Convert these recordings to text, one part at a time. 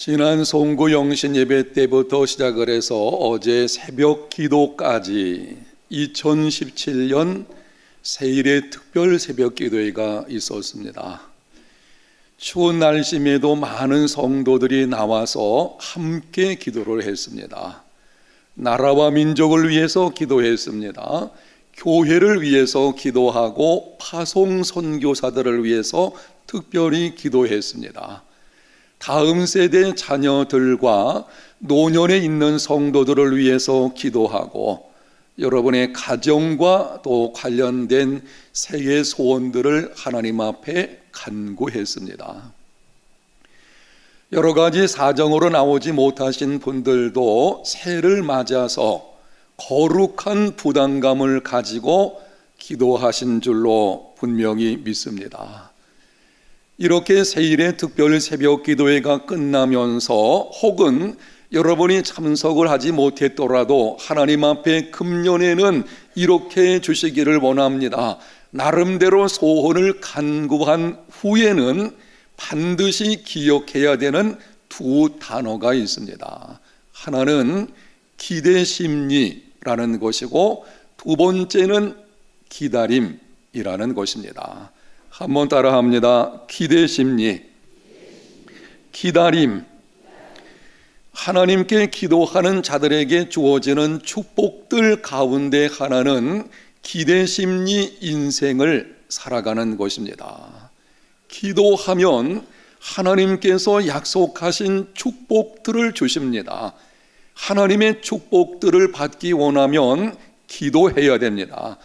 지난 송구 영신 예배 때부터 시작을 해서 어제 새벽 기도까지 2017년 세일의 특별 새벽 기도회가 있었습니다. 추운 날씨에도 많은 성도들이 나와서 함께 기도를 했습니다. 나라와 민족을 위해서 기도했습니다. 교회를 위해서 기도하고 파송 선교사들을 위해서 특별히 기도했습니다. 다음 세대 자녀들과 노년에 있는 성도들을 위해서 기도하고 여러분의 가정과 또 관련된 새해 소원들을 하나님 앞에 간구했습니다. 여러 가지 사정으로 나오지 못하신 분들도 새해를 맞아서 거룩한 부담감을 가지고 기도하신 줄로 분명히 믿습니다. 이렇게 세일의 특별 새벽 기도회가 끝나면서 혹은 여러분이 참석을 하지 못했더라도 하나님 앞에 금년에는 이렇게 주시기를 원합니다. 나름대로 소원을 간구한 후에는 반드시 기억해야 되는 두 단어가 있습니다. 하나는 기대심리라는 것이고 두 번째는 기다림이라는 것입니다. 한번 따라합니다. 기대심리, 기다림. 하나님께 기도하는 자들에게 주어지는 축복들 가운데 하나는 기대심리 인생을 살아가는 것입니다. 기도하면 하나님께서 약속하신 축복들을 주십니다. 하나님의 축복들을 받기 원하면 기도해야 됩니다.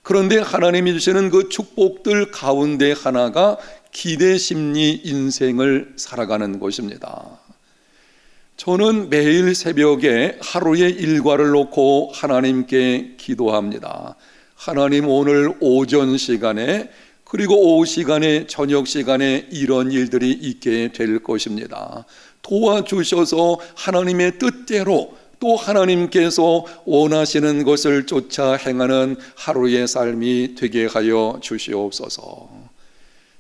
그런데 하나님이 주시는 그 축복들 가운데 하나가 기대심리 인생을 살아가는 것입니다. 저는 매일 새벽에 하루의 일과를 놓고 하나님께 기도합니다. 하나님, 오늘 오전 시간에 그리고 오후 시간에 저녁 시간에 이런 일들이 있게 될 것입니다. 도와주셔서 하나님의 뜻대로 또 하나님께서 원하시는 것을 쫓아 행하는 하루의 삶이 되게 하여 주시옵소서.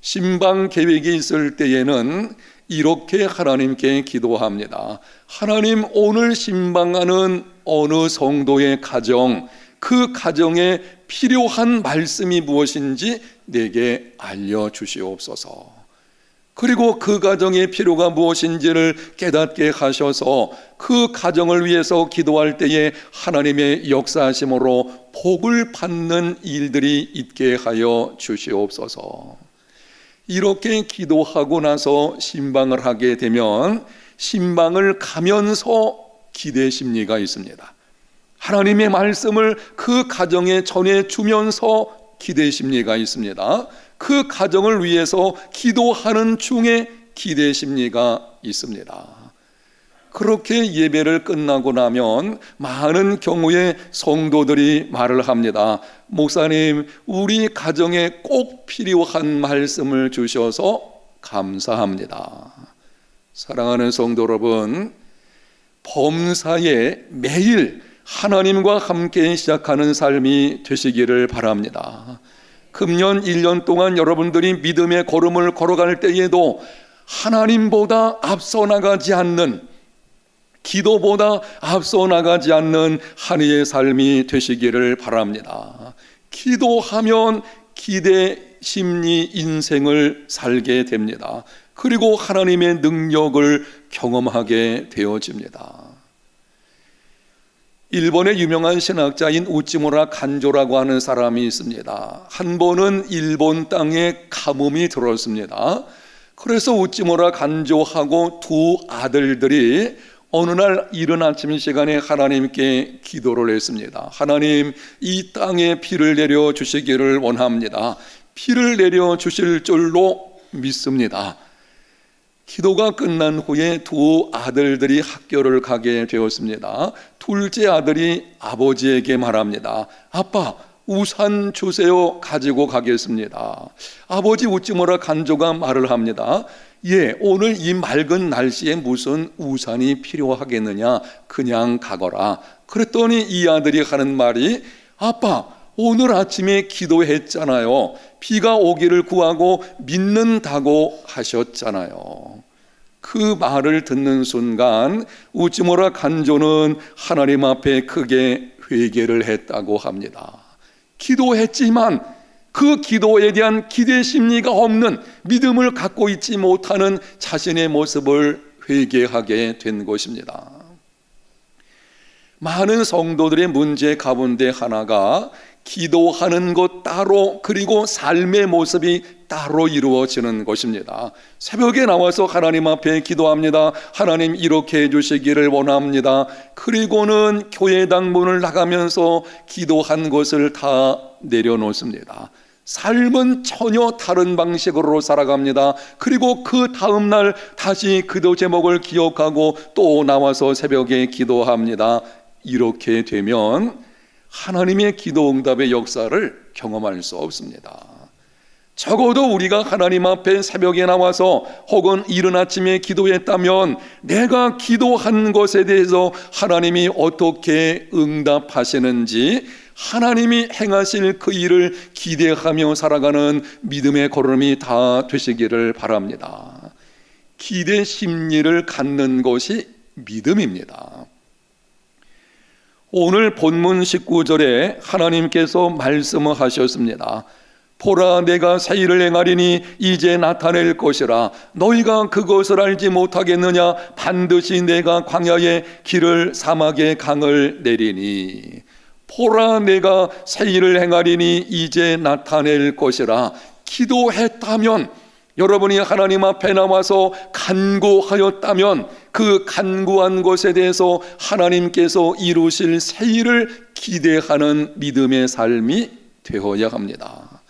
신방 계획이 있을 때에는 이렇게 하나님께 기도합니다. 하나님, 오늘 신방하는 어느 성도의 가정, 그 가정에 필요한 말씀이 무엇인지 내게 알려주시옵소서. 그리고 그 가정의 필요가 무엇인지를 깨닫게 하셔서 그 가정을 위해서 기도할 때에 하나님의 역사하심으로 복을 받는 일들이 있게 하여 주시옵소서. 이렇게 기도하고 나서 신방을 하게 되면 신방을 가면서 기대심리가 있습니다. 하나님의 말씀을 그 가정에 전해주면서 기대심리가 있습니다. 그 가정을 위해서 기도하는 중에 기대심리가 있습니다. 그렇게 예배를 끝나고 나면 많은 경우에 성도들이 말을 합니다. 목사님, 우리 가정에 꼭 필요한 말씀을 주셔서 감사합니다. 사랑하는 성도 여러분, 범사에 매일 하나님과 함께 시작하는 삶이 되시기를 바랍니다. 금년 1년 동안 여러분들이 믿음의 걸음을 걸어갈 때에도 하나님보다 앞서 나가지 않는, 기도보다 앞서 나가지 않는 한 해의 삶이 되시기를 바랍니다. 기도하면 기대 심리 인생을 살게 됩니다. 그리고 하나님의 능력을 경험하게 되어집니다. 일본의 유명한 신학자인 우찌무라 간조라고 하는 사람이 있습니다. 한 번은 일본 땅에 가뭄이 들었습니다. 그래서 우찌무라 간조하고 두 아들들이 어느 날 이른 아침 시간에 하나님께 기도를 했습니다. 하나님, 이 땅에 비를 내려 주시기를 원합니다. 비를 내려 주실 줄로 믿습니다. 기도가 끝난 후에 두 아들들이 학교를 가게 되었습니다. 둘째 아들이 아버지에게 말합니다. 아빠, 우산 주세요. 가지고 가겠습니다. 아버지 우찌무라 간조가 말을 합니다. 예, 오늘 이 맑은 날씨에 무슨 우산이 필요하겠느냐, 그냥 가거라. 그랬더니 이 아들이 하는 말이, 아빠, 오늘 아침에 기도했잖아요. 비가 오기를 구하고 믿는다고 하셨잖아요. 그 말을 듣는 순간 우찌모라 간조는 하나님 앞에 크게 회개를 했다고 합니다. 기도했지만 그 기도에 대한 기대 심리가 없는, 믿음을 갖고 있지 못하는 자신의 모습을 회개하게 된 것입니다. 많은 성도들의 문제 가운데 하나가 기도하는 것 따로, 그리고 삶의 모습이 따로 이루어지는 것입니다. 새벽에 나와서 하나님 앞에 기도합니다. 하나님 이렇게 해주시기를 원합니다. 그리고는 교회당 문을 나가면서 기도한 것을 다 내려놓습니다. 삶은 전혀 다른 방식으로 살아갑니다. 그리고 그 다음날 다시 기도 제목을 기억하고 또 나와서 새벽에 기도합니다. 이렇게 되면 하나님의 기도 응답의 역사를 경험할 수 없습니다. 적어도 우리가 하나님 앞에 새벽에 나와서 혹은 이른 아침에 기도했다면 내가 기도한 것에 대해서 하나님이 어떻게 응답하시는지, 하나님이 행하실 그 일을 기대하며 살아가는 믿음의 걸음이 다 되시기를 바랍니다. 기대 심리를 갖는 것이 믿음입니다. 오늘 본문 19절에 하나님께서 말씀하셨습니다. 보라, 내가 새 일을 행하리니 이제 나타낼 것이라. 너희가 그것을 알지 못하겠느냐? 반드시 내가 광야에 길을, 사막에 강을 내리니. 보라, 내가 새 일을 행하리니 이제 나타낼 것이라. 기도했다면, 여러분이 하나님 앞에 나와서 간구하였다면 그 간구한 것에 대해서 하나님께서 이루실 새 일을 기대하는 믿음의 삶이 되어야 합니다.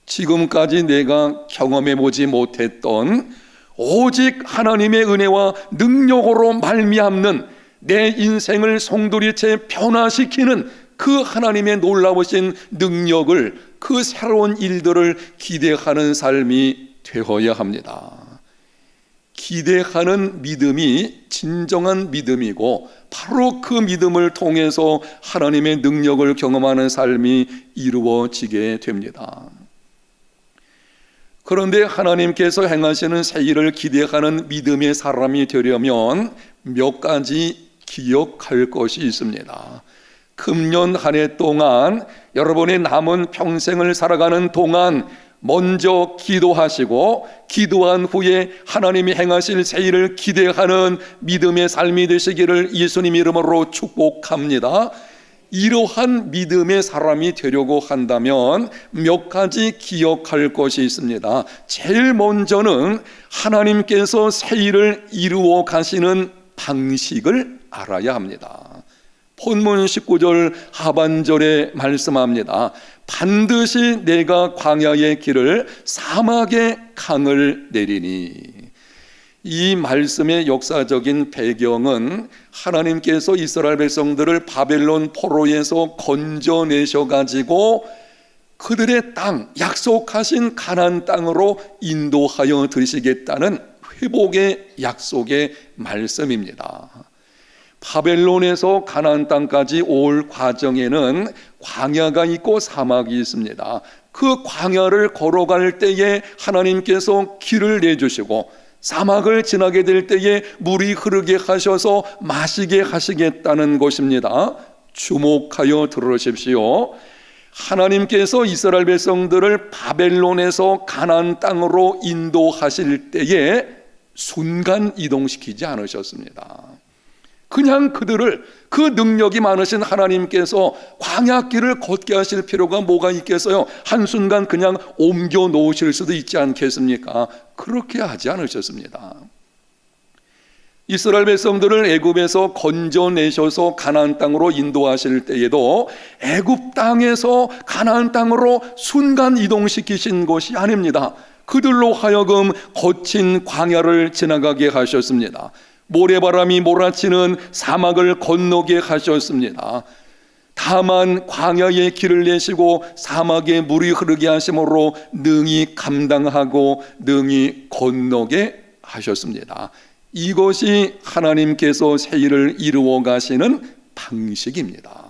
지금까지 내가 경험해 보지 못했던 오직 하나님의 은혜와 능력으로 말미암는 내 인생을 송두리째 변화시키는 그 하나님의 놀라우신 능력을, 그 새로운 일들을 기대하는 삶이 되어야 합니다. 기대하는 믿음이 진정한 믿음이고, 바로 그 믿음을 통해서 하나님의 능력을 경험하는 삶이 이루어지게 됩니다. 그런데 하나님께서 행하시는 새 일을 기대하는 믿음의 사람이 되려면 몇 가지 기억할 것이 있습니다. 금년 한 해 동안, 여러분의 남은 평생을 살아가는 동안 먼저 기도하시고, 기도한 후에 하나님이 행하실 새 일을 기대하는 믿음의 삶이 되시기를 예수님 이름으로 축복합니다. 이러한 믿음의 사람이 되려고 한다면 몇 가지 기억할 것이 있습니다. 제일 먼저는 하나님께서 새 일을 이루어 가시는 방식을 알아야 합니다. 본문 19절 하반절에 말씀합니다. 반드시 내가 광야의 길을, 사막의 강을 내리니. 이 말씀의 역사적인 배경은 하나님께서 이스라엘 백성들을 바벨론 포로에서 건져내셔가지고 그들의 땅, 약속하신 가나안 땅으로 인도하여 들이시겠다는 회복의 약속의 말씀입니다. 바벨론에서 가나안 땅까지 올 과정에는 광야가 있고 사막이 있습니다. 그 광야를 걸어갈 때에 하나님께서 길을 내주시고, 사막을 지나게 될 때에 물이 흐르게 하셔서 마시게 하시겠다는 것입니다. 주목하여 들으십시오. 하나님께서 이스라엘 백성들을 바벨론에서 가나안 땅으로 인도하실 때에 순간 이동시키지 않으셨습니다. 그냥 그들을, 그 능력이 많으신 하나님께서 광야길을 걷게 하실 필요가 뭐가 있겠어요? 한순간 그냥 옮겨 놓으실 수도 있지 않겠습니까? 그렇게 하지 않으셨습니다. 이스라엘 백성들을 애굽에서 건져내셔서 가나안 땅으로 인도하실 때에도 애굽 땅에서 가나안 땅으로 순간 이동시키신 것이 아닙니다. 그들로 하여금 거친 광야를 지나가게 하셨습니다. 모래바람이 몰아치는 사막을 건너게 하셨습니다. 다만 광야의 길을 내시고 사막에 물이 흐르게 하심으로 능히 감당하고 능히 건너게 하셨습니다. 이것이 하나님께서 새 일을 이루어 가시는 방식입니다.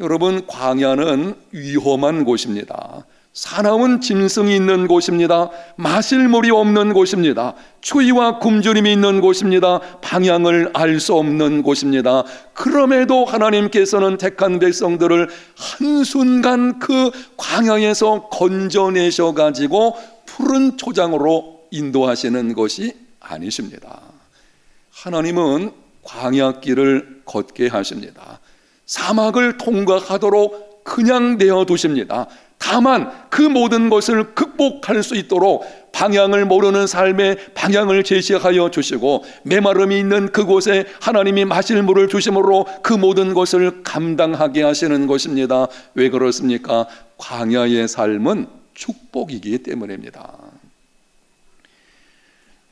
여러분, 광야는 위험한 곳입니다. 사나운 짐승이 있는 곳입니다. 마실 물이 없는 곳입니다. 추위와 굶주림이 있는 곳입니다. 방향을 알 수 없는 곳입니다. 그럼에도 하나님께서는 택한 백성들을 한순간 그 광야에서 건져내셔 가지고 푸른 초장으로 인도하시는 것이 아니십니다. 하나님은 광야길을 걷게 하십니다. 사막을 통과하도록 그냥 내어두십니다. 다만 그 모든 것을 극복할 수 있도록 방향을 모르는 삶의 방향을 제시하여 주시고, 메마름이 있는 그곳에 하나님이 마실 물을 주심으로 그 모든 것을 감당하게 하시는 것입니다. 왜 그렇습니까? 광야의 삶은 축복이기 때문입니다.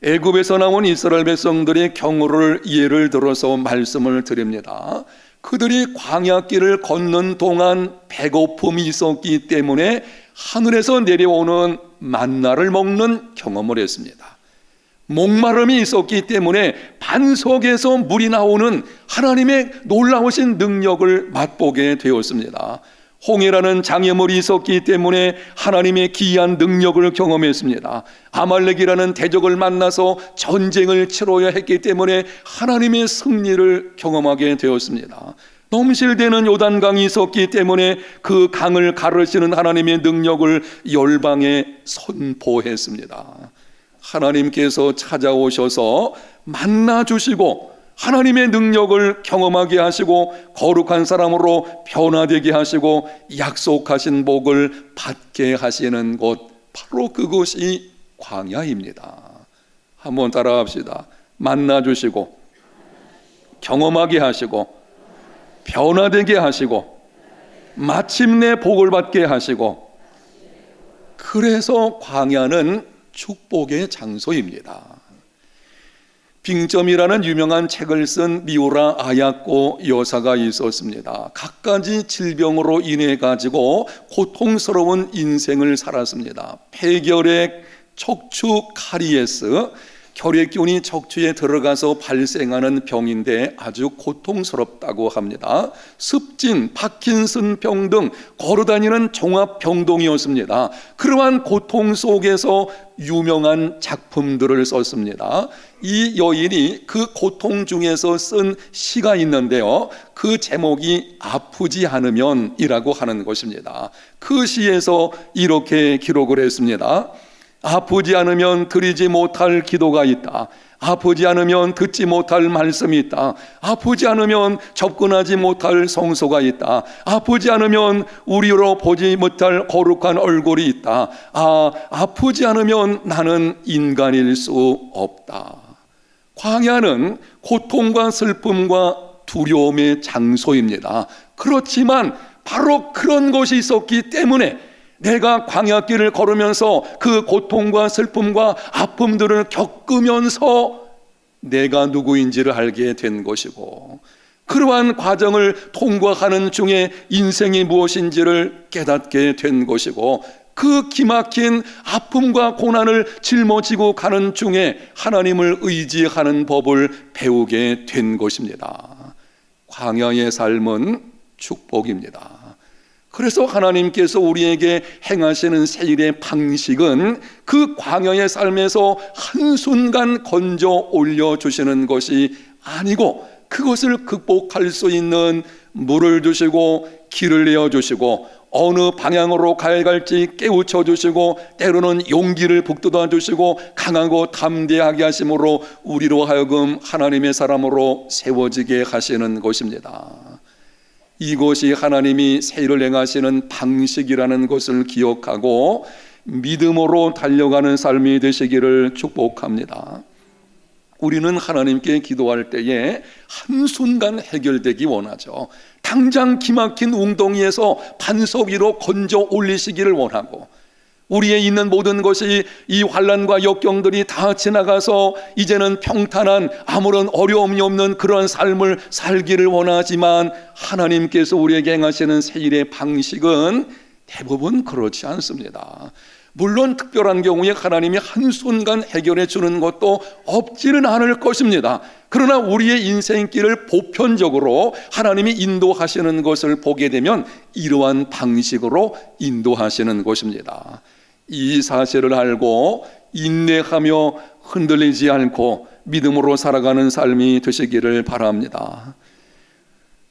애굽에서 나온 이스라엘 백성들의 경우를 예를 들어서 말씀을 드립니다. 그들이 광야길을 걷는 동안 배고픔이 있었기 때문에 하늘에서 내려오는 만나를 먹는 경험을 했습니다. 목마름이 있었기 때문에 반석에서 물이 나오는 하나님의 놀라우신 능력을 맛보게 되었습니다. 홍해라는 장애물이 있었기 때문에 하나님의 기이한 능력을 경험했습니다. 아말렉이라는 대적을 만나서 전쟁을 치러야 했기 때문에 하나님의 승리를 경험하게 되었습니다. 넘실대는 요단강이 있었기 때문에 그 강을 가르시는 하나님의 능력을 열방에 선포했습니다. 하나님께서 찾아오셔서 만나 주시고 하나님의 능력을 경험하게 하시고 거룩한 사람으로 변화되게 하시고 약속하신 복을 받게 하시는 곳, 바로 그곳이 광야입니다. 한번 따라합시다. 만나 주시고 경험하게 하시고 변화되게 하시고 마침내 복을 받게 하시고, 그래서 광야는 축복의 장소입니다. 빙점이라는 유명한 책을 쓴 리오라 아야코 여사가 있었습니다. 갖가지 질병으로 인해 가지고 고통스러운 인생을 살았습니다. 폐결핵, 척추 카리에스, 혈액균이 척추에 들어가서 발생하는 병인데 아주 고통스럽다고 합니다. 습진, 파킨슨병 등 걸어다니는 종합병동이었습니다. 그러한 고통 속에서 유명한 작품들을 썼습니다. 이 여인이 그 고통 중에서 쓴 시가 있는데요, 그 제목이 아프지 않으면 이라고 하는 것입니다. 그 시에서 이렇게 기록을 했습니다. 아프지 않으면 드리지 못할 기도가 있다. 아프지 않으면 듣지 못할 말씀이 있다. 아프지 않으면 접근하지 못할 성소가 있다. 아프지 않으면 우리로 보지 못할 거룩한 얼굴이 있다. 아프지 않으면 나는 인간일 수 없다. 광야는 고통과 슬픔과 두려움의 장소입니다. 그렇지만 바로 그런 것이 있었기 때문에 내가 광야길을 걸으면서 그 고통과 슬픔과 아픔들을 겪으면서 내가 누구인지를 알게 된 것이고, 그러한 과정을 통과하는 중에 인생이 무엇인지를 깨닫게 된 것이고, 그 기막힌 아픔과 고난을 짊어지고 가는 중에 하나님을 의지하는 법을 배우게 된 것입니다. 광야의 삶은 축복입니다. 그래서 하나님께서 우리에게 행하시는 세일의 방식은 그 광야의 삶에서 한순간 건져 올려주시는 것이 아니고, 그것을 극복할 수 있는 물을 주시고 길을 내어주시고 어느 방향으로 가야 할지 깨우쳐 주시고 때로는 용기를 북돋아 주시고 강하고 담대하게 하심으로 우리로 하여금 하나님의 사람으로 세워지게 하시는 것입니다. 이것이 하나님이 세일을 행하시는 방식이라는 것을 기억하고 믿음으로 달려가는 삶이 되시기를 축복합니다. 우리는 하나님께 기도할 때에 한순간 해결되기 원하죠. 당장 기막힌 웅덩이에서 반석 위로 건져 올리시기를 원하고, 우리의 있는 모든 것이 이 환난과 역경들이 다 지나가서 이제는 평탄한 아무런 어려움이 없는 그런 삶을 살기를 원하지만, 하나님께서 우리에게 행하시는 세일의 방식은 대부분 그렇지 않습니다. 물론 특별한 경우에 하나님이 한순간 해결해 주는 것도 없지는 않을 것입니다. 그러나 우리의 인생길을 보편적으로 하나님이 인도하시는 것을 보게 되면 이러한 방식으로 인도하시는 것입니다. 이 사실을 알고 인내하며 흔들리지 않고 믿음으로 살아가는 삶이 되시기를 바랍니다.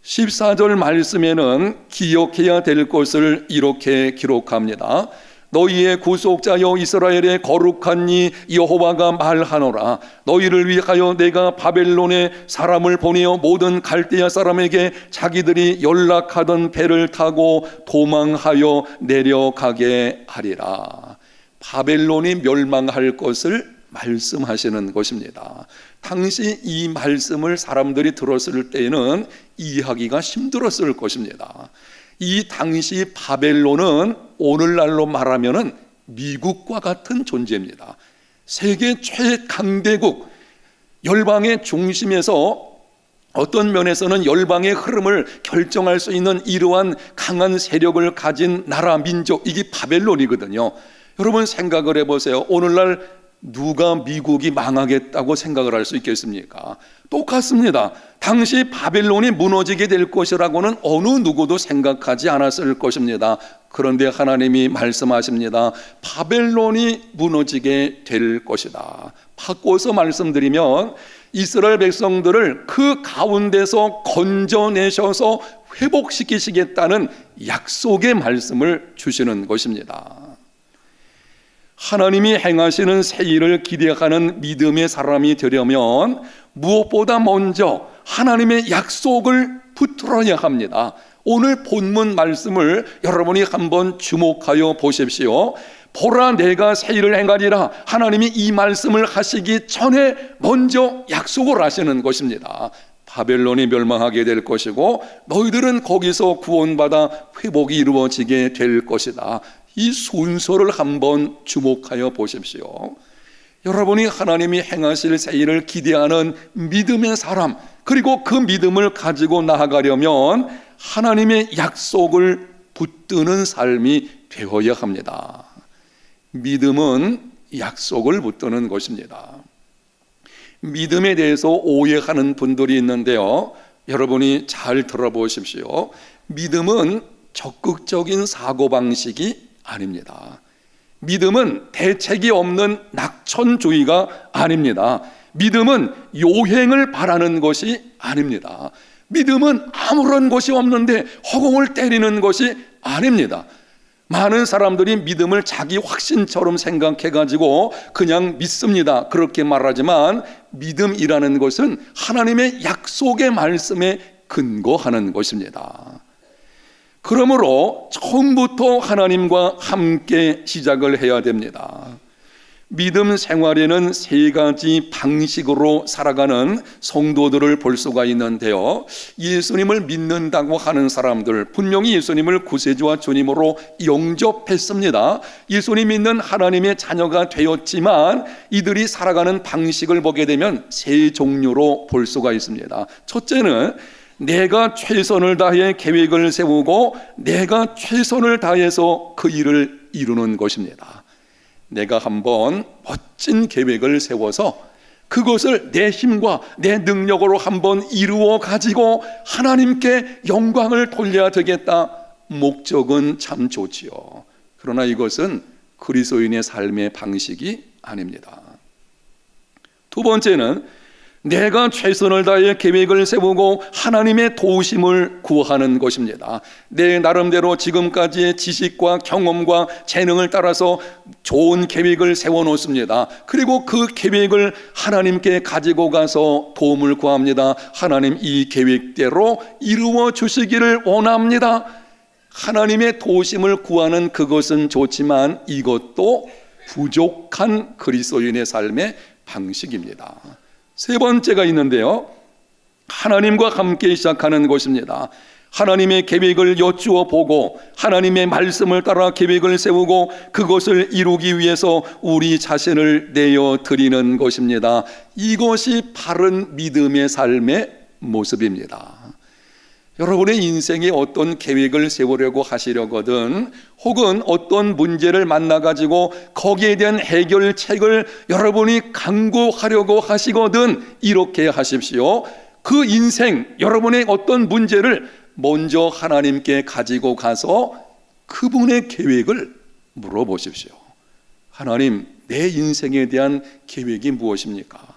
14절 말씀에는 기억해야 될 것을 이렇게 기록합니다. 너희의 구속자여 이스라엘의 거룩한 이 여호와가 말하노라. 너희를 위하여 내가 바벨론에 사람을 보내어 모든 갈대아 사람에게 자기들이 연락하던 배를 타고 도망하여 내려가게 하리라. 바벨론이 멸망할 것을 말씀하시는 것입니다. 당시 이 말씀을 사람들이 들었을 때에는 이해하기가 힘들었을 것입니다. 이 당시 바벨론은 오늘날로 말하면 미국과 같은 존재입니다. 세계 최강대국, 열방의 중심에서 어떤 면에서는 열방의 흐름을 결정할 수 있는 이러한 강한 세력을 가진 나라, 민족, 이게 바벨론이거든요. 여러분 생각을 해보세요. 오늘날 누가 미국이 망하겠다고 생각을 할 수 있겠습니까? 똑같습니다. 당시 바벨론이 무너지게 될 것이라고는 어느 누구도 생각하지 않았을 것입니다. 그런데 하나님이 말씀하십니다. 바벨론이 무너지게 될 것이다. 바꿔서 말씀드리면 이스라엘 백성들을 그 가운데서 건져내셔서 회복시키시겠다는 약속의 말씀을 주시는 것입니다. 하나님이 행하시는 새 일을 기대하는 믿음의 사람이 되려면 무엇보다 먼저 하나님의 약속을 붙들어야 합니다. 오늘 본문 말씀을 여러분이 한번 주목하여 보십시오. 보라 내가 새 일을 행하리라. 하나님이 이 말씀을 하시기 전에 먼저 약속을 하시는 것입니다. 바벨론이 멸망하게 될 것이고 너희들은 거기서 구원받아 회복이 이루어지게 될 것이다. 이 순서를 한번 주목하여 보십시오. 여러분이 하나님이 행하실 새 일을 기대하는 믿음의 사람, 그리고 그 믿음을 가지고 나아가려면 하나님의 약속을 붙드는 삶이 되어야 합니다. 믿음은 약속을 붙드는 것입니다. 믿음에 대해서 오해하는 분들이 있는데요, 여러분이 잘 들어보십시오. 믿음은 적극적인 사고방식이 아닙니다. 믿음은 대책이 없는 낙천주의가 아닙니다. 믿음은 요행을 바라는 것이 아닙니다. 믿음은 아무런 것이 없는데 허공을 때리는 것이 아닙니다. 많은 사람들이 믿음을 자기 확신처럼 생각해가지고 그냥 믿습니다, 그렇게 말하지만 믿음이라는 것은 하나님의 약속의 말씀에 근거하는 것입니다. 그러므로 처음부터 하나님과 함께 시작을 해야 됩니다. 믿음 생활에는 세 가지 방식으로 살아가는 성도들을 볼 수가 있는데요, 예수님을 믿는다고 하는 사람들, 분명히 예수님을 구세주와 주님으로 영접했습니다. 예수님 믿는 하나님의 자녀가 되었지만 이들이 살아가는 방식을 보게 되면 세 종류로 볼 수가 있습니다. 첫째는 내가 최선을 다해 계획을 세우고 내가 최선을 다해서 그 일을 이루는 것입니다. 내가 한번 멋진 계획을 세워서 그것을 내 힘과 내 능력으로 한번 이루어 가지고 하나님께 영광을 돌려야 되겠다. 목적은 참 좋지요. 그러나 이것은 그리스도인의 삶의 방식이 아닙니다. 두 번째는 내가 최선을 다해 계획을 세우고 하나님의 도우심을 구하는 것입니다. 내 나름대로 지금까지의 지식과 경험과 재능을 따라서 좋은 계획을 세워놓습니다. 그리고 그 계획을 하나님께 가지고 가서 도움을 구합니다. 하나님, 이 계획대로 이루어 주시기를 원합니다. 하나님의 도우심을 구하는 그것은 좋지만 이것도 부족한 그리스도인의 삶의 방식입니다. 세 번째가 있는데요, 하나님과 함께 시작하는 것입니다. 하나님의 계획을 여쭈어 보고 하나님의 말씀을 따라 계획을 세우고 그것을 이루기 위해서 우리 자신을 내어 드리는 것입니다. 이것이 바른 믿음의 삶의 모습입니다. 여러분의 인생에 어떤 계획을 세우려고 하시려거든, 혹은 어떤 문제를 만나가지고 거기에 대한 해결책을 여러분이 강구하려고 하시거든, 이렇게 하십시오. 그 인생, 여러분의 어떤 문제를 먼저 하나님께 가지고 가서 그분의 계획을 물어보십시오. 하나님, 내 인생에 대한 계획이 무엇입니까?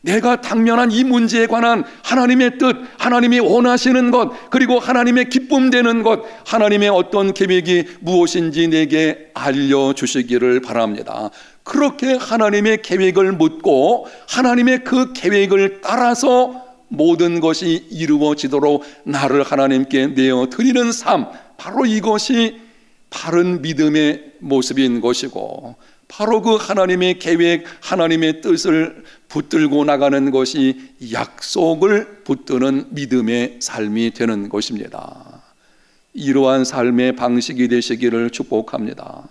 내가 당면한 이 문제에 관한 하나님의 뜻, 하나님이 원하시는 것, 그리고 하나님의 기쁨 되는 것, 하나님의 어떤 계획이 무엇인지 내게 알려주시기를 바랍니다. 그렇게 하나님의 계획을 묻고 하나님의 그 계획을 따라서 모든 것이 이루어지도록 나를 하나님께 내어드리는 삶, 바로 이것이 바른 믿음의 모습인 것이고, 바로 그 하나님의 계획, 하나님의 뜻을 붙들고 나가는 것이 약속을 붙드는 믿음의 삶이 되는 것입니다. 이러한 삶의 방식이 되시기를 축복합니다.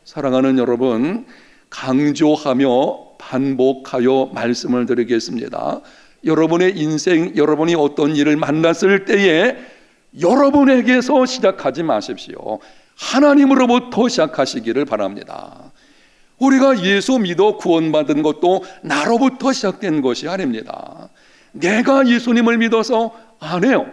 사랑하는 여러분, 강조하며 반복하여 말씀을 드리겠습니다. 여러분의 인생, 여러분이 어떤 일을 만났을 때에 여러분에게서 시작하지 마십시오. 하나님으로부터 시작하시기를 바랍니다. 우리가 예수 믿어 구원받은 것도 나로부터 시작된 것이 아닙니다. 내가 예수님을 믿어서 안 해요.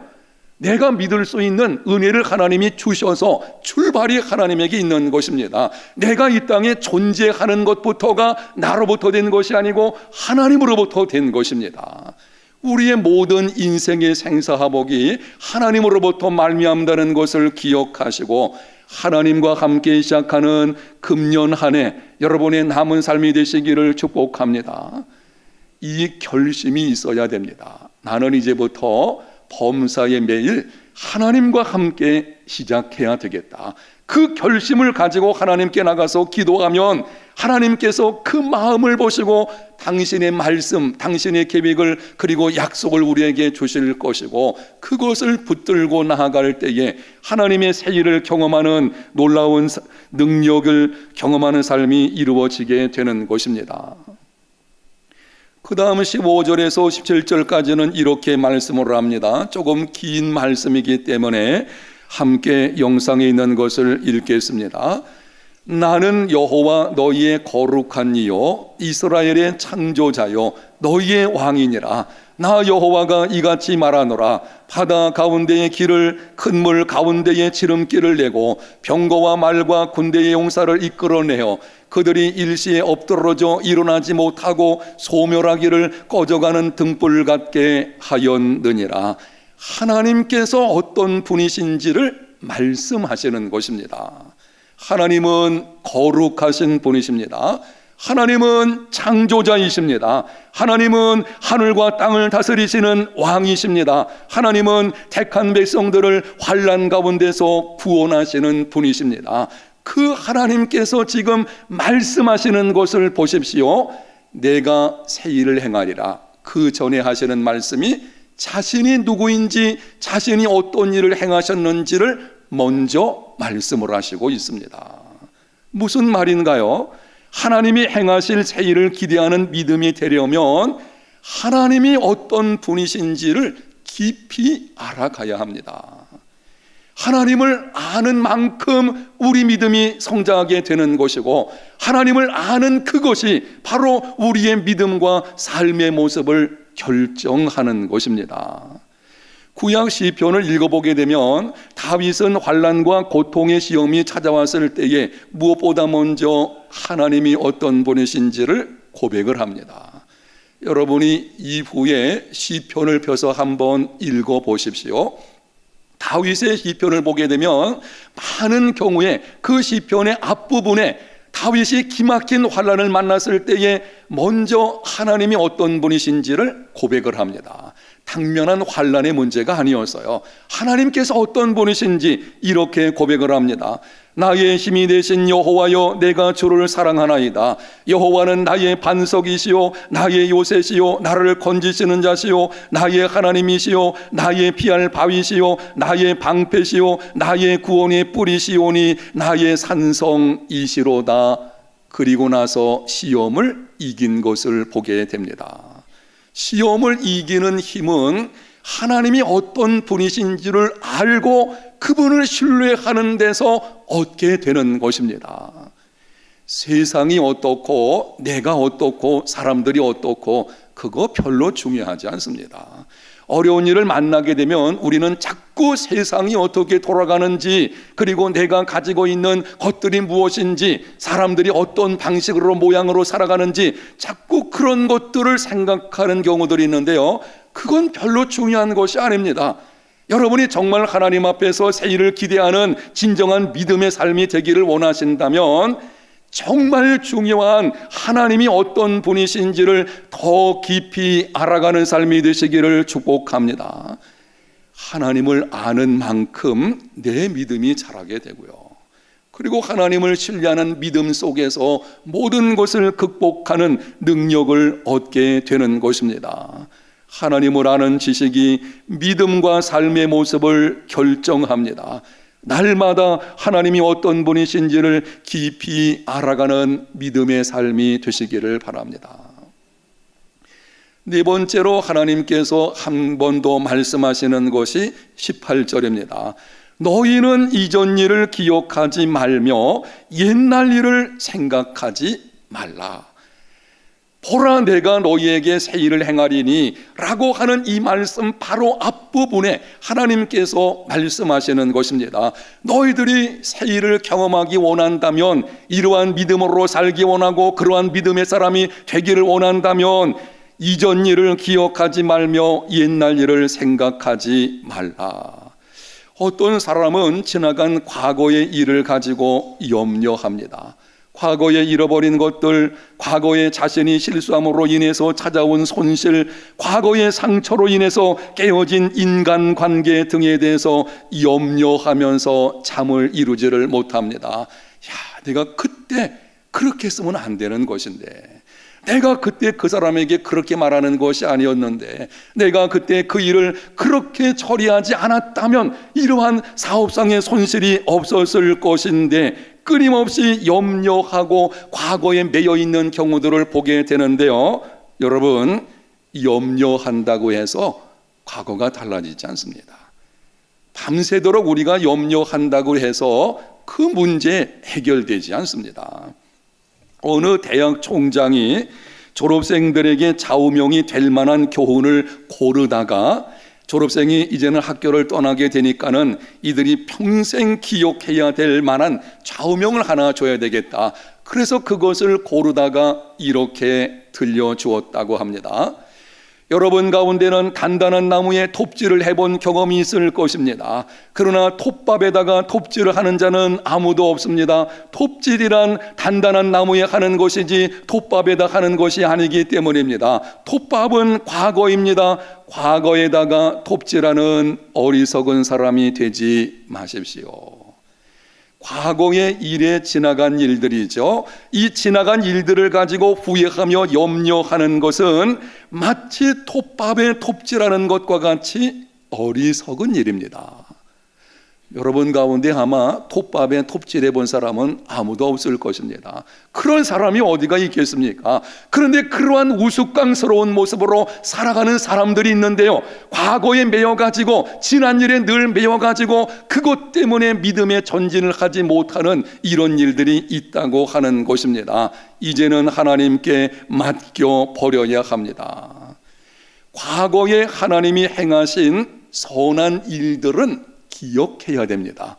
내가 믿을 수 있는 은혜를 하나님이 주셔서 출발이 하나님에게 있는 것입니다. 내가 이 땅에 존재하는 것부터가 나로부터 된 것이 아니고 하나님으로부터 된 것입니다. 우리의 모든 인생의 생사화복이 하나님으로부터 말미암다는 것을 기억하시고, 하나님과 함께 시작하는 금년 한 해 여러분의 남은 삶이 되시기를 축복합니다. 이 결심이 있어야 됩니다. 나는 이제부터 범사에 매일 하나님과 함께 시작해야 되겠다. 그 결심을 가지고 하나님께 나가서 기도하면 하나님께서 그 마음을 보시고 당신의 말씀, 당신의 계획을, 그리고 약속을 우리에게 주실 것이고, 그것을 붙들고 나아갈 때에 하나님의 새 일을 경험하는, 놀라운 능력을 경험하는 삶이 이루어지게 되는 것입니다. 그 다음 15절에서 17절까지는 이렇게 말씀을 합니다. 조금 긴 말씀이기 때문에 함께 영상에 있는 것을 읽겠습니다. 나는 여호와 너희의 거룩한 이요 이스라엘의 창조자요 너희의 왕이니라. 나 여호와가 이같이 말하노라. 바다 가운데의 길을, 큰 물 가운데의 지름길을 내고 병거와 말과 군대의 용사를 이끌어내어 그들이 일시에 엎드러져 일어나지 못하고 소멸하기를 꺼져가는 등불 같게 하였느니라. 하나님께서 어떤 분이신지를 말씀하시는 것입니다. 하나님은 거룩하신 분이십니다. 하나님은 창조자이십니다. 하나님은 하늘과 땅을 다스리시는 왕이십니다. 하나님은 택한 백성들을 환난 가운데서 구원하시는 분이십니다. 그 하나님께서 지금 말씀하시는 것을 보십시오. 내가 새 일을 행하리라. 그 전에 하시는 말씀이 자신이 누구인지, 자신이 어떤 일을 행하셨는지를 먼저 말씀을 하시고 있습니다. 무슨 말인가요? 하나님이 행하실 새 일을 기대하는 믿음이 되려면 하나님이 어떤 분이신지를 깊이 알아가야 합니다. 하나님을 아는 만큼 우리 믿음이 성장하게 되는 것이고, 하나님을 아는 그것이 바로 우리의 믿음과 삶의 모습을 결정하는 것입니다. 구약 시편을 읽어보게 되면 다윗은 환난과 고통의 시험이 찾아왔을 때에 무엇보다 먼저 하나님이 어떤 분이신지를 고백을 합니다. 여러분이 이후에 시편을 펴서 한번 읽어보십시오. 다윗의 시편을 보게 되면 많은 경우에 그 시편의 앞부분에 다윗이 기막힌 환난을 만났을 때에 먼저 하나님이 어떤 분이신지를 고백을 합니다. 당면한 환난의 문제가 아니었어요. 하나님께서 어떤 분이신지 이렇게 고백을 합니다. 나의 힘이 되신 여호와여, 내가 주를 사랑하나이다. 여호와는 나의 반석이시요 나의 요새시요 나를 건지시는 자시요 나의 하나님이시요 나의 피할 바위시요 나의 방패시요 나의 구원의 뿌리시오니 나의 산성이시로다. 그리고 나서 시험을 이긴 것을 보게 됩니다. 시험을 이기는 힘은 하나님이 어떤 분이신지를 알고 그분을 신뢰하는 데서 얻게 되는 것입니다. 세상이 어떻고 내가 어떻고 사람들이 어떻고 그거 별로 중요하지 않습니다. 어려운 일을 만나게 되면 우리는 자꾸 세상이 어떻게 돌아가는지, 그리고 내가 가지고 있는 것들이 무엇인지, 사람들이 어떤 방식으로 모양으로 살아가는지 자꾸 그런 것들을 생각하는 경우들이 있는데요, 그건 별로 중요한 것이 아닙니다. 여러분이 정말 하나님 앞에서 새 일을 기대하는 진정한 믿음의 삶이 되기를 원하신다면 정말 중요한 하나님이 어떤 분이신지를 더 깊이 알아가는 삶이 되시기를 축복합니다. 하나님을 아는 만큼 내 믿음이 자라게 되고요, 그리고 하나님을 신뢰하는 믿음 속에서 모든 것을 극복하는 능력을 얻게 되는 것입니다. 하나님을 아는 지식이 믿음과 삶의 모습을 결정합니다. 날마다 하나님이 어떤 분이신지를 깊이 알아가는 믿음의 삶이 되시기를 바랍니다. 네 번째로 하나님께서 한 번 더 말씀하시는 것이 18절입니다. 너희는 이전 일을 기억하지 말며 옛날 일을 생각하지 말라. 보라, 내가 너희에게 새 일을 행하리니 라고 하는 이 말씀 바로 앞부분에 하나님께서 말씀하시는 것입니다. 너희들이 새 일을 경험하기 원한다면, 이러한 믿음으로 살기 원하고 그러한 믿음의 사람이 되기를 원한다면 이전 일을 기억하지 말며 옛날 일을 생각하지 말라. 어떤 사람은 지나간 과거의 일을 가지고 염려합니다. 과거에 잃어버린 것들, 과거에 자신이 실수함으로 인해서 찾아온 손실, 과거의 상처로 인해서 깨어진 인간관계 등에 대해서 염려하면서 잠을 이루지를 못합니다. 내가 그때 그렇게 했으면 안 되는 것인데, 내가 그때 그 사람에게 그렇게 말하는 것이 아니었는데, 내가 그때 그 일을 그렇게 처리하지 않았다면 이러한 사업상의 손실이 없었을 것인데, 끊임없이 염려하고 과거에 매여 있는 경우들을 보게 되는데요, 여러분, 염려한다고 해서 과거가 달라지지 않습니다. 밤새도록 우리가 염려한다고 해서 그 문제 해결되지 않습니다. 어느 대학 총장이 졸업생들에게 좌우명이 될 만한 교훈을 고르다가 졸업생이 이제는 학교를 떠나게 되니까는 이들이 평생 기억해야 될 만한 좌우명을 하나 줘야 되겠다. 그래서 그것을 고르다가 이렇게 들려주었다고 합니다. 여러분 가운데는 단단한 나무에 톱질을 해본 경험이 있을 것입니다. 그러나 톱밥에다가 톱질을 하는 자는 아무도 없습니다. 톱질이란 단단한 나무에 하는 것이지 톱밥에다 하는 것이 아니기 때문입니다. 톱밥은 과거입니다. 과거에다가 톱질하는 어리석은 사람이 되지 마십시오. 과거의 일에 지나간 일들이죠. 이 지나간 일들을 가지고 후회하며 염려하는 것은 마치 톱밥에 톱질하는 것과 같이 어리석은 일입니다. 여러분 가운데 아마 톱밥에 톱질해 본 사람은 아무도 없을 것입니다. 그런 사람이 어디가 있겠습니까? 그런데 그러한 우스꽝스러운 모습으로 살아가는 사람들이 있는데요, 과거에 매여가지고 지난 일에 늘 매여가지고 그것 때문에 믿음의 전진을 하지 못하는 이런 일들이 있다고 하는 것입니다. 이제는 하나님께 맡겨 버려야 합니다. 과거에 하나님이 행하신 선한 일들은 기억해야 됩니다.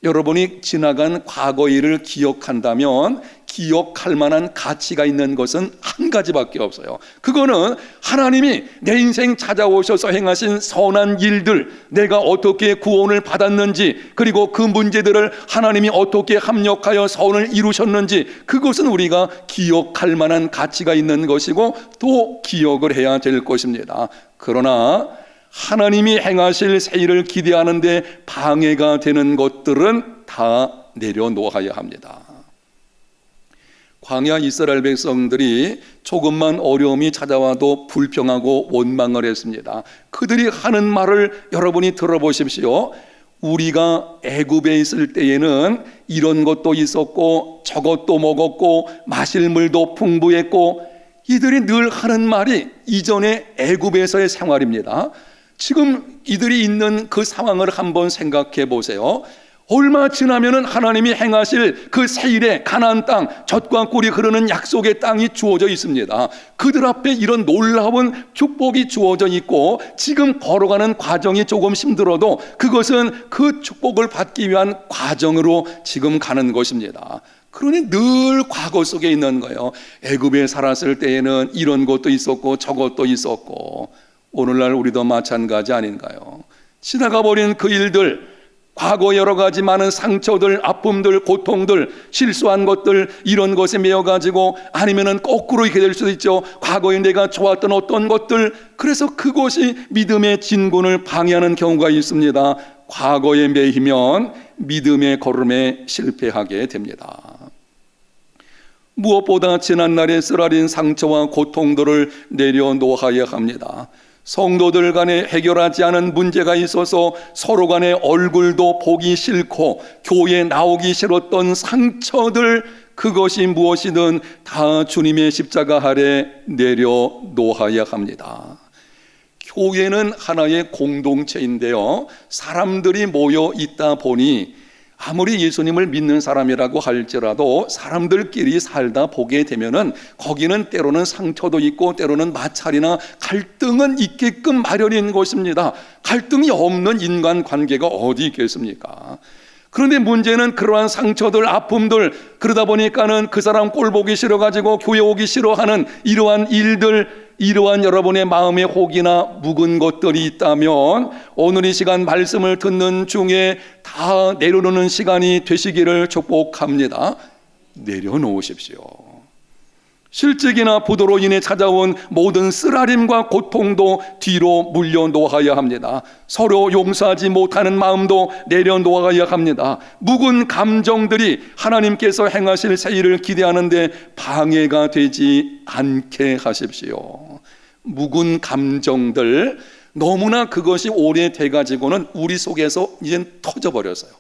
여러분이 지나간 과거 일을 기억한다면 기억할 만한 가치가 있는 것은 한 가지밖에 없어요. 그거는 하나님이 내 인생 찾아오셔서 행하신 선한 일들, 내가 어떻게 구원을 받았는지, 그리고 그 문제들을 하나님이 어떻게 합력하여 선을 이루셨는지, 그것은 우리가 기억할 만한 가치가 있는 것이고 또 기억을 해야 될 것입니다. 그러나 하나님이 행하실 새 일을 기대하는데 방해가 되는 것들은 다 내려놓아야 합니다. 광야 이스라엘 백성들이 조금만 어려움이 찾아와도 불평하고 원망을 했습니다. 그들이 하는 말을 여러분이 들어보십시오. 우리가 애굽에 있을 때에는 이런 것도 있었고 저것도 먹었고 마실 물도 풍부했고, 이들이 늘 하는 말이 이전의 애굽에서의 생활입니다. 지금 이들이 있는 그 상황을 한번 생각해 보세요. 얼마 지나면은 하나님이 행하실 그 세일의 가나안 땅, 젖과 꿀이 흐르는 약속의 땅이 주어져 있습니다. 그들 앞에 이런 놀라운 축복이 주어져 있고, 지금 걸어가는 과정이 조금 힘들어도 그것은 그 축복을 받기 위한 과정으로 지금 가는 것입니다. 그러니 늘 과거 속에 있는 거예요. 애굽에 살았을 때에는 이런 것도 있었고 저것도 있었고, 오늘날 우리도 마찬가지 아닌가요? 지나가 버린 그 일들, 과거 여러 가지 많은 상처들, 아픔들, 고통들, 실수한 것들, 이런 것에 매여가지고, 아니면은 거꾸로 이렇게 될 수도 있죠. 과거에 내가 좋았던 어떤 것들, 그래서 그것이 믿음의 진군을 방해하는 경우가 있습니다. 과거에 매이면 믿음의 걸음에 실패하게 됩니다. 무엇보다 지난날의 쓰라린 상처와 고통들을 내려놓아야 합니다. 성도들 간에 해결하지 않은 문제가 있어서 서로 간에 얼굴도 보기 싫고 교회에 나오기 싫었던 상처들, 그것이 무엇이든 다 주님의 십자가 아래 내려놓아야 합니다. 교회는 하나의 공동체인데요, 사람들이 모여 있다 보니 아무리 예수님을 믿는 사람이라고 할지라도 사람들끼리 살다 보게 되면은 거기는 때로는 상처도 있고 때로는 마찰이나 갈등은 있게끔 마련인 것입니다. 갈등이 없는 인간관계가 어디 있겠습니까? 그런데 문제는 그러한 상처들, 아픔들, 그러다 보니까는 그 사람 꼴 보기 싫어가지고 교회 오기 싫어하는 이러한 일들, 이러한 여러분의 마음의 혹이나 묵은 것들이 있다면 오늘 이 시간 말씀을 듣는 중에 다 내려놓는 시간이 되시기를 축복합니다. 내려놓으십시오. 실직이나 부도로 인해 찾아온 모든 쓰라림과 고통도 뒤로 물려놓아야 합니다. 서로 용서하지 못하는 마음도 내려놓아야 합니다. 묵은 감정들이 하나님께서 행하실 새 일을 기대하는데 방해가 되지 않게 하십시오. 묵은 감정들, 너무나 그것이 오래돼 가지고는 우리 속에서 이젠 터져버렸어요.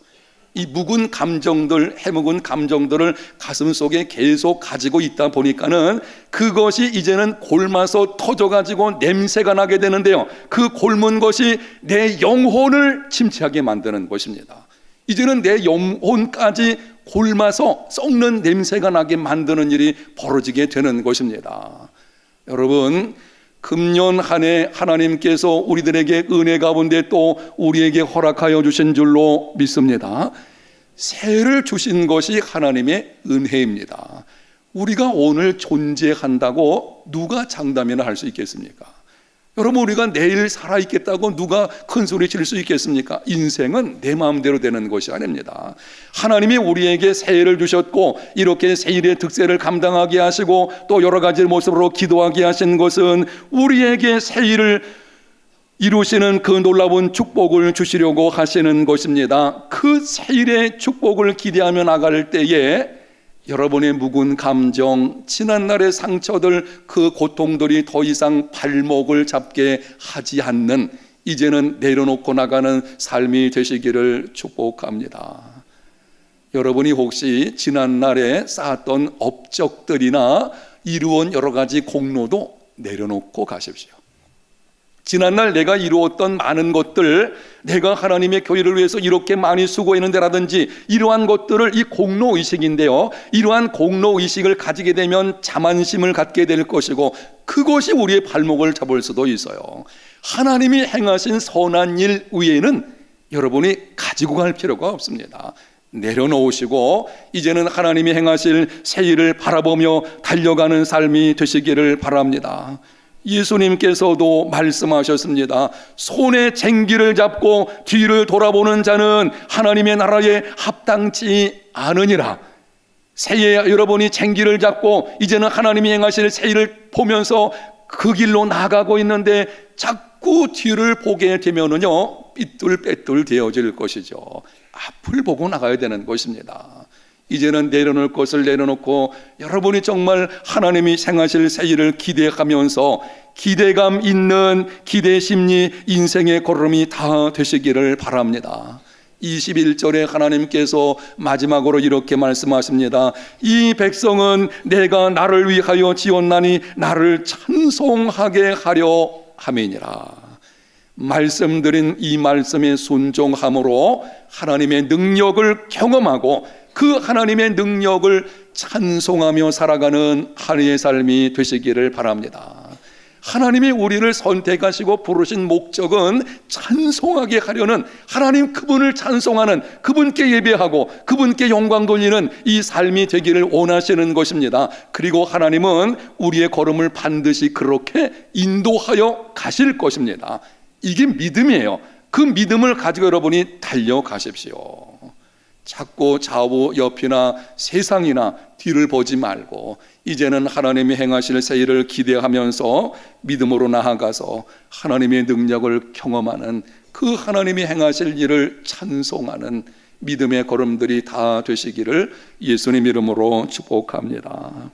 이 묵은 감정들, 해묵은 감정들을 가슴 속에 계속 가지고 있다 보니까는 그것이 이제는 골마서 터져가지고 냄새가 나게 되는데요, 그 골문 것이 내 영혼을 침체하게 만드는 것입니다. 이제는 내 영혼까지 골마서 썩는 냄새가 나게 만드는 일이 벌어지게 되는 것입니다. 여러분, 금년 한 해 하나님께서 우리들에게 은혜 가운데 또 우리에게 허락하여 주신 줄로 믿습니다. 새해를 주신 것이 하나님의 은혜입니다. 우리가 오늘 존재한다고 누가 장담이나 할 수 있겠습니까? 여러분, 우리가 내일 살아있겠다고 누가 큰 소리 칠 수 있겠습니까? 인생은 내 마음대로 되는 것이 아닙니다. 하나님이 우리에게 새해를 주셨고 이렇게 새일의 득세를 감당하게 하시고 또 여러 가지 모습으로 기도하게 하신 것은 우리에게 새일을 이루시는 그 놀라운 축복을 주시려고 하시는 것입니다. 그 새일의 축복을 기대하며 나갈 때에 여러분의 묵은 감정, 지난날의 상처들, 그 고통들이 더 이상 발목을 잡게 하지 않는, 이제는 내려놓고 나가는 삶이 되시기를 축복합니다. 여러분이 혹시 지난날에 쌓았던 업적들이나 이루어온 여러 가지 공로도 내려놓고 가십시오. 지난날 내가 이루었던 많은 것들, 내가 하나님의 교회를 위해서 이렇게 많이 수고했는데 라든지 이러한 것들을, 이 공로의식인데요, 이러한 공로의식을 가지게 되면 자만심을 갖게 될 것이고 그것이 우리의 발목을 잡을 수도 있어요. 하나님이 행하신 선한 일 외에는 여러분이 가지고 갈 필요가 없습니다. 내려놓으시고 이제는 하나님이 행하실 새 일을 바라보며 달려가는 삶이 되시기를 바랍니다. 예수님께서도 말씀하셨습니다. 손에 쟁기를 잡고 뒤를 돌아보는 자는 하나님의 나라에 합당치 않으니라. 새해 여러분이 쟁기를 잡고 이제는 하나님이 행하실 새 일을 보면서 그 길로 나가고 있는데 자꾸 뒤를 보게 되면은요, 삐뚤빼뚤 되어질 것이죠. 앞을 보고 나가야 되는 것입니다. 이제는 내려놓을 것을 내려놓고 여러분이 정말 하나님이 행하실 새 일을 기대하면서 기대감 있는 기대 심리, 인생의 걸음이 다 되시기를 바랍니다. 21절에 하나님께서 마지막으로 이렇게 말씀하십니다. 이 백성은 내가 나를 위하여 지었나니 나를 찬송하게 하려 함이니라. 말씀드린 이 말씀에 순종함으로 하나님의 능력을 경험하고 그 하나님의 능력을 찬송하며 살아가는 하루의 삶이 되시기를 바랍니다. 하나님이 우리를 선택하시고 부르신 목적은 찬송하게 하려는, 하나님 그분을 찬송하는, 그분께 예배하고 그분께 영광 돌리는 이 삶이 되기를 원하시는 것입니다. 그리고 하나님은 우리의 걸음을 반드시 그렇게 인도하여 가실 것입니다. 이게 믿음이에요. 그 믿음을 가지고 여러분이 달려가십시오. 자꾸 좌우 옆이나 세상이나 뒤를 보지 말고 이제는 하나님이 행하실 새 일을 기대하면서 믿음으로 나아가서 하나님의 능력을 경험하는, 그 하나님이 행하실 일을 찬송하는 믿음의 걸음들이 다 되시기를 예수님 이름으로 축복합니다.